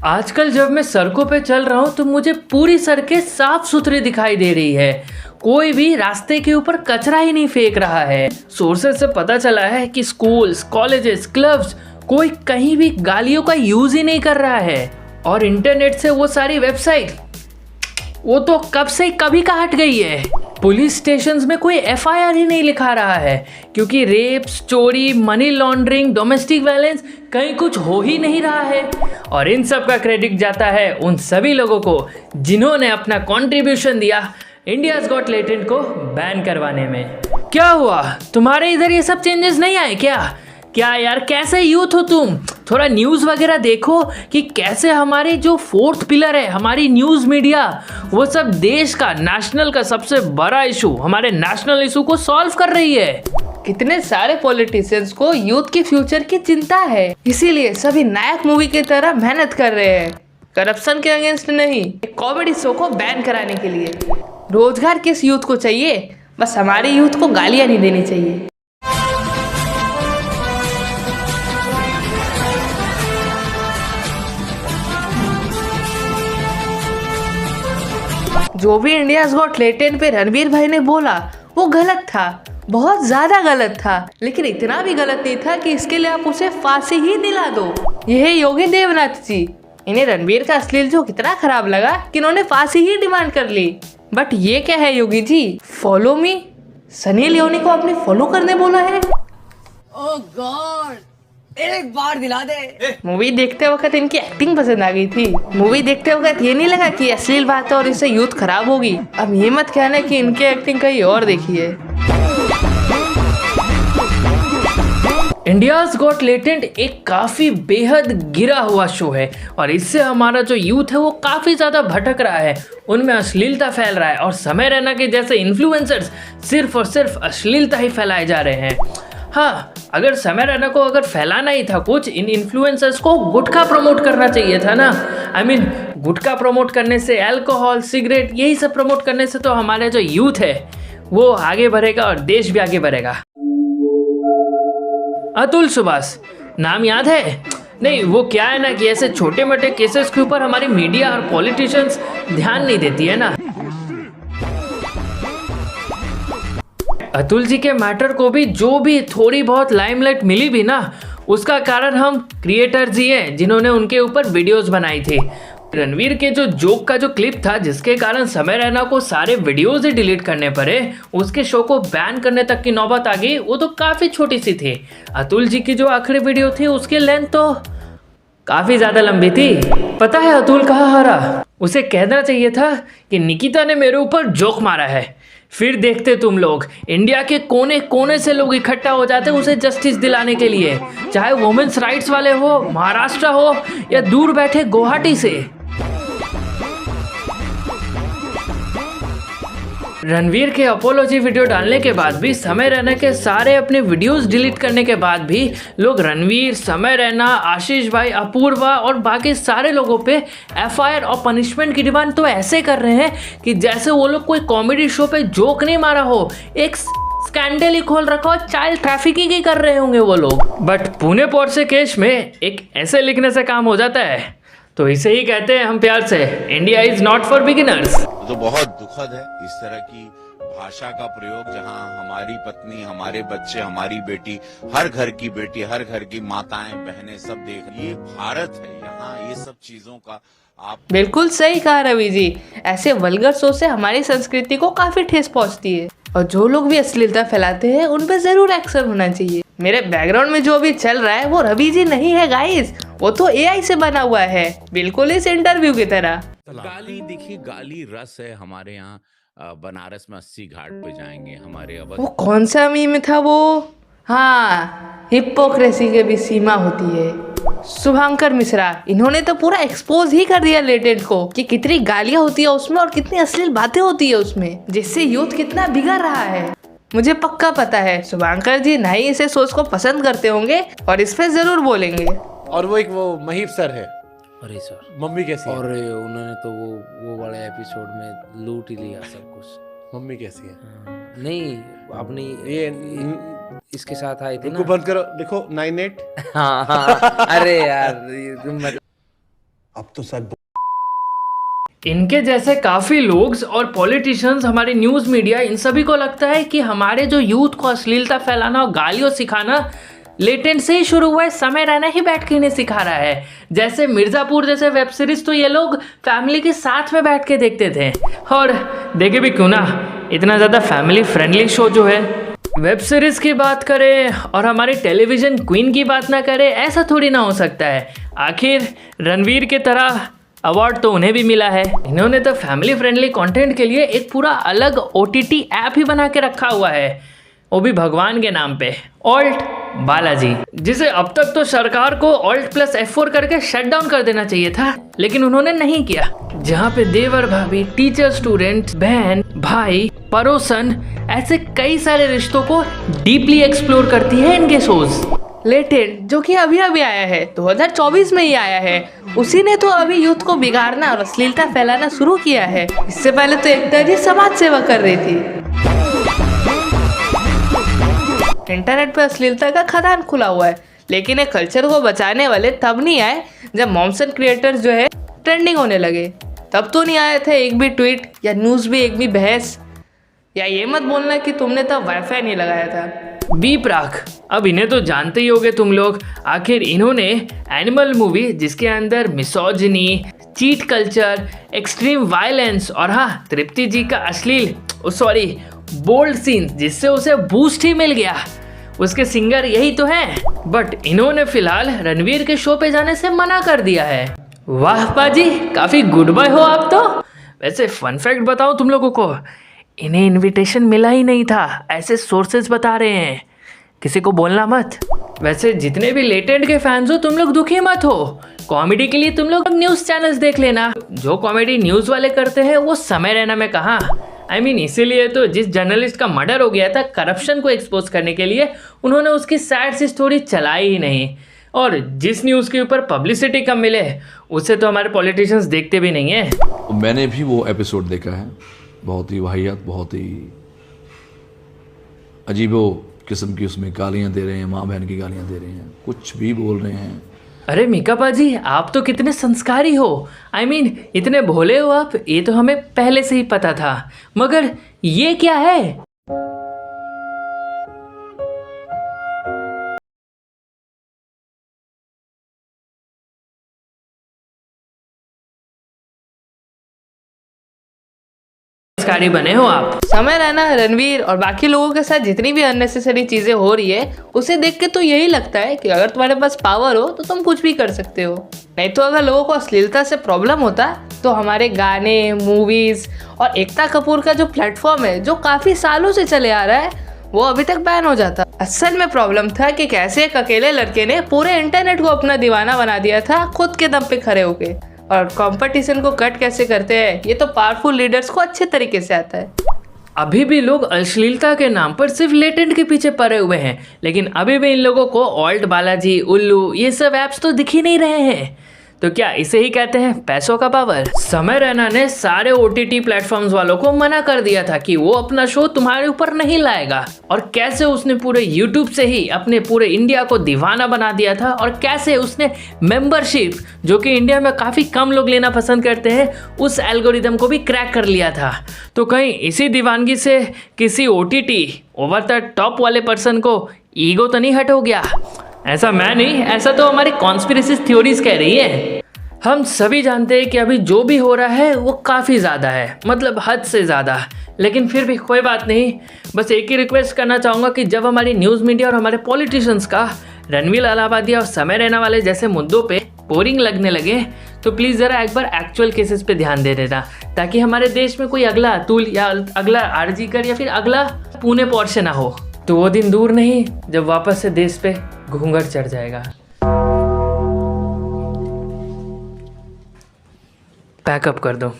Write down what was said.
आजकल जब मैं सड़कों पे चल रहा हूँ तो मुझे पूरी सड़कें साफ सुथरी दिखाई दे रही है। कोई भी रास्ते के ऊपर कचरा ही नहीं फेंक रहा है। सोर्सेज से पता चला है कि स्कूल्स, कॉलेजेस, क्लब्स कोई कहीं भी गालियों का यूज ही नहीं कर रहा है। और इंटरनेट से वो सारी वेबसाइट वो तो कब से कभी का हट गई है। पुलिस स्टेशंस में कोई एफआईआर ही नहीं लिखा रहा है क्योंकि रेप्स, चोरी, मनी लॉन्ड्रिंग, डोमेस्टिक वायलेंस कहीं कुछ हो ही नहीं रहा है। और इन सब का क्रेडिट जाता है उन सभी लोगों को जिन्होंने अपना कंट्रीब्यूशन दिया इंडियाज गॉट टैलेंट को बैन करवाने में। क्या हुआ, तुम्हारे इधर ये सब चेंजेस नहीं आए क्या? क्या यार, कैसे यूथ हो तुम? थोड़ा न्यूज़ वगैरह देखो कि कैसे हमारे जो फोर्थ पिलर है हमारी न्यूज़ मीडिया, वो सब देश का, नेशनल का सबसे बड़ा इशू, हमारे नेशनल इशू को सॉल्व कर रही है। कितने सारे पॉलिटिशियंस को यूथ के फ्यूचर की चिंता है, इसीलिए सभी नायक मूवी की तरह मेहनत कर रहे हैं। करप्शन के अगेंस्ट नहीं, एक कॉमेडी शो को बैन कराने के लिए। रोजगार किस यूथ को चाहिए? बस हमारे यूथ को गालियां नहीं देनी चाहिए। जो भी इंडियाज गॉट टैलेंट पे रणवीर भाई ने बोला वो गलत था, बहुत ज्यादा गलत था, लेकिन इतना भी गलत नहीं था कि इसके लिए आप उसे फांसी ही दिला दो। यह है योगी देवनाथ जी। इन्हें रणवीर का अश्लील जो कितना खराब लगा कि इन्होंने फांसी ही डिमांड कर ली। बट ये क्या है Yogi ji, follow me, Sunny Leone को आपने फॉलो करने बोला है। ओह गॉड, एक बार दिला दे। मूवी देखते वक्त इनकी एक्टिंग पसंद आ गई थी। मूवी देखते वक्त ये नहीं लगा कि अश्लील बात है और इससे यूथ खराब होगी। अब ये मत कहना कि इनकी एक्टिंग कहीं और देखी है। इंडियाज गॉट टैलेंट एक काफ़ी बेहद गिरा हुआ शो है और इससे हमारा जो यूथ है वो काफ़ी ज़्यादा भटक रहा है, उनमें अश्लीलता फैल रहा है और समय रैना के जैसे इन्फ्लुएंसर्स सिर्फ और सिर्फ अश्लीलता ही फैलाए जा रहे हैं। हाँ, अगर समय रैना को अगर फैलाना ही था कुछ, इन इन्फ्लुएंसर्स को गुटखा प्रमोट करना चाहिए था ना। गुटखा प्रमोट करने से, अल्कोहल, सिगरेट, यही सब प्रमोट करने से तो हमारे जो यूथ है वो आगे बढ़ेगा और देश भी आगे बढ़ेगा। अतुल सुभाष नाम याद है? नहीं, वो क्या है ना कि ऐसे छोटे मोटे केसेस के ऊपर हमारी मीडिया और पॉलिटिशियंस ध्यान नहीं देती है ना। अतुल जी के मैटर को भी जो भी थोड़ी बहुत लाइमलाइट मिली भी ना, उसका कारण हम क्रिएटर जी हैं जिन्होंने उनके ऊपर वीडियोस बनाई थी। रणवीर के जो जोक का जो क्लिप था जिसके कारण समय रैना को सारे वीडियोस ही डिलीट करने पड़े, उसके शो को बैन करने तक की नौबत आ गई, वो तो काफ़ी छोटी सी थी। अतुल जी की जो आखिरी वीडियो थी उसकी लेंथ तो काफ़ी ज़्यादा लंबी थी। पता है अतुल कहाँ हारा? उसे कहना चाहिए था कि निकिता ने मेरे ऊपर जोक मारा है, फिर देखते तुम लोग इंडिया के कोने कोने से लोग इकट्ठा हो जाते उसे जस्टिस दिलाने के लिए, चाहे वुमेन्स राइट्स वाले हो, महाराष्ट्र हो या दूर बैठे गुवाहाटी से। रणवीर के अपोलॉजी वीडियो डालने के बाद भी, समय रैना के सारे अपने वीडियोस डिलीट करने के बाद भी लोग रणवीर, समय रैना, आशीष भाई, अपूर्वा और बाकी सारे लोगों पे एफआईआर और पनिशमेंट की डिमांड तो ऐसे कर रहे हैं कि जैसे वो लोग कोई कॉमेडी शो पे जोक नहीं मारा हो, एक स्कैंडल ही खोल रखा हो, चाइल्ड ट्रैफिकिंग ही कर रहे होंगे वो लोग। बट पुणे पोर्ट से केस में एक ऐसे लिखने से काम हो जाता है, तो इसे ही कहते हैं हम प्यार से, India is not for beginners. तो बहुत दुखद है इस तरह की भाषा का प्रयोग, जहां हमारी पत्नी, हमारे बच्चे, हमारी बेटी, हर घर की बेटी, हर घर की माताएं, बहनें सब देख, ये भारत है, यहाँ ये सब चीजों का आप बिल्कुल सही कहा रवि जी। ऐसे वल्गर शो से हमारी संस्कृति को काफी ठेस पहुंचती है और जो लोग भी अश्लीलता फैलाते हैं उन पे जरूर एक्शन होना चाहिए। मेरे बैकग्राउंड में जो भी चल रहा है वो रवि जी नहीं है गाइस, वो तो एआई से बना हुआ है, बिल्कुल इस इंटरव्यू की तरह। गाली देखिए, गाली रस है हमारे यहाँ। बनारस में 80 घाट पे जाएंगे हमारे अवध। वो कौन सा मीम था वो? हाँ, हिपोक्रेसी के भी सीमा होती है। शुभंकर मिश्रा, इन्होंने तो पूरा एक्सपोज ही कर दिया लेटेंट को कि कितनी गालियां होती है उसमें और कितनी अश्लील बातें होती है उसमें, जिससे यूथ कितना बिगड़ रहा है। मुझे पक्का पता है शुभंकर जी नहीं इसे सोच को पसंद करते होंगे और इस पे जरूर बोलेंगे। और वो महीप सर है। अरे सर, मम्मी कैसी है? और उन्होंने तो वो वाले एपिसोड में लूट ही लिया सब कुछ। मम्मी कैसी है? नहीं, अपनी ये इसके साथ आई थी ना। बंद करो, देखो 98। हाँ हाँ, अरे यार तुम अब तो सच इनके जैसे काफी लोग और पॉलिटिशियंस, हमारी न्यूज मीडिया, इन सभी को लगता है कि हमारे जो यूथ को अश्लीलता फैलाना और गालियों सिखाना लेटेंट से ही शुरू हुआ है, समय रहना ही बैठ के इन्हें सिखा रहा है। जैसे मिर्जापुर जैसे वेब सीरीज तो ये लोग फैमिली के साथ में बैठ के देखते थे, और देखे भी क्यों ना, इतना ज़्यादा फैमिली फ्रेंडली शो जो है। वेब सीरीज की बात करें और हमारी टेलीविजन क्वीन की बात ना करें, ऐसा थोड़ी ना हो सकता है। आखिर रणवीर की तरह अवार्ड तो उन्हें भी मिला है। इन्होंने तो फैमिली फ्रेंडली कंटेंट के लिए एक पूरा अलग OTT ऐप ही बना के रखा हुआ है, वो भी भगवान के नाम पे, ऑल्ट बालाजी, जिसे अब तक तो सरकार को Alt+F4 करके शट डाउन कर देना चाहिए था, लेकिन उन्होंने नहीं किया। जहाँ पे देवर भाभी, टीचर स्टूडेंट, बहन भाई, पड़ोसन, ऐसे कई सारे रिश्तों को डीपली एक्सप्लोर करती है इनके शोज। लेटेंट जो कि अभी अभी आया है, 2024 में ही आया है, उसी ने तो अभी यूथ को बिगाड़ना और अश्लीलता फैलाना शुरू किया है। इससे पहले तो एक तरह समाज सेवा कर रही थी। इंटरनेट पर अश्लीलता का खदान खुला हुआ है, लेकिन एक कल्चर को बचाने वाले तब नहीं आए जब मॉम्स क्रिएटर्स जो है ट्रेंडिंग होने लगे। तब तो नहीं आए थे एक भी ट्वीट या न्यूज़ भी, एक भी बहस। या ये मत बोलना कि तुमने तब वाईफाई नहीं लगाया था। बी प्राक, अब इन्हें तो जानते ही होगे तुम लोग। आखिर इन्होंने एनिमल मूवी, जिसके अंदर misogyny, cheat culture, extreme violence और हाँ तृप्ति जी का अश्लील बोल्ड सीन, जिससे उसे बूस्ट ही मिल गया, उसके सिंगर यही तो हैं। बट इन्होंने फिलहाल रणवीर के शो पे जाने से मना कर दिया है। वाह पाजी, काफी गुड बॉय हो आप तो। वैसे फन फैक्ट बताऊं तुम लोगों को, इन्हें इनविटेशन मिला ही नहीं था, ऐसे सोर्सेज बता रहे हैं, किसी को बोलना मत। वैसे जितने भी लेटेंट के फैंस हो, तुम लोग दुखी मत हो। कॉमेडी के लिए तुम लोग न्यूज़ चैनल्स देख लेना। जो कॉमेडी न्यूज़ वाले करते हैं वो समय रहना में कहाँ। इसीलिए तो जिस जर्नलिस्ट का मर्डर हो गया था करप्शन को एक्सपोज करने के लिए, उन्होंने उसकी सैड सी स्टोरी चलाई ही नहीं। और जिस न्यूज़ के ऊपर पब्लिसिटी कम मिले, उसे तो हमारे पॉलिटिशियंस देखते भी नहीं है। मैंने भी वो एपिसोड देखा है, बहुत ही वाहियात, बहुत ही अजीबो किस्म की उसमें गालियाँ दे रहे हैं, माँ बहन की गालियाँ दे रहे हैं, कुछ भी बोल रहे हैं। अरे मीका पाजी, आप तो कितने संस्कारी हो, इतने भोले हो आप, ये तो हमें पहले से ही पता था। मगर ये क्या है? संस्कारी बने हो आप। समय रहना रणवीर और बाकी लोगों के साथ जितनी भी अननेसेसरी चीजें हो रही है, उसे देख के तो यही लगता है कि अगर तुम्हारे पास पावर हो तो तुम कुछ भी कर सकते हो। नहीं तो अगर लोगों को अश्लीलता से प्रॉब्लम होता तो हमारे गाने, मूवीज और एकता कपूर का जो प्लेटफॉर्म है, जो काफी सालों से चले आ रहा है, वो अभी तक बैन हो जाता। असल में प्रॉब्लम था कि कैसे एक अकेले लड़के ने पूरे इंटरनेट को अपना दीवाना बना दिया था, खुद के दम पे खड़े होके। और कंपटीशन को कट कैसे करते हैं, ये तो पावरफुल लीडर्स को अच्छे तरीके से आता है। अभी भी लोग अश्लीलता के नाम पर सिर्फ लेटेंट के पीछे पड़े हुए हैं, लेकिन अभी भी इन लोगों को ऑल्ट बालाजी, उल्लू, ये सब ऐप्स तो दिख ही नहीं रहे हैं। तो क्या इसे ही कहते हैं पैसों का पावर? समय रैना ने सारे OTT प्लेटफॉर्म्स वालों को मना कर दिया था कि वो अपना शो तुम्हारे ऊपर नहीं लाएगा, और कैसे उसने पूरे YouTube से ही अपने पूरे इंडिया को दीवाना बना दिया था, और कैसे उसने मेंबरशिप, जो कि इंडिया में काफ़ी कम लोग लेना पसंद करते हैं, उस एल्गोरिदम को भी क्रैक कर लिया था। तो कहीं इसी दीवानगी से किसी OTT ओवर द टॉप वाले पर्सन को ईगो तो नहीं हट हो गया? ऐसा मैं नहीं, ऐसा तो हमारी कॉन्स्पिरेसी थ्योरीज कह रही है। हम सभी जानते हैं कि अभी जो भी हो रहा है वो काफ़ी ज़्यादा है, मतलब हद से ज़्यादा, लेकिन फिर भी कोई बात नहीं। बस एक ही रिक्वेस्ट करना चाहूँगा कि जब हमारी न्यूज़ मीडिया और हमारे पॉलिटिशियंस का रणवीर अलाहाबादिया और समय रैना वाले जैसे मुद्दों पे बोरिंग लगने लगे, तो प्लीज़ ज़रा एक बार एक्चुअल केसेस पे ध्यान दे देना, ताकि हमारे देश में कोई अगला अतुल या अगला आरजीकर या फिर अगला पुणे पोर्शे ना हो। तो वो दिन दूर नहीं जब वापस से देश पे घूंघट चढ़ जाएगा। पैकअप कर दो।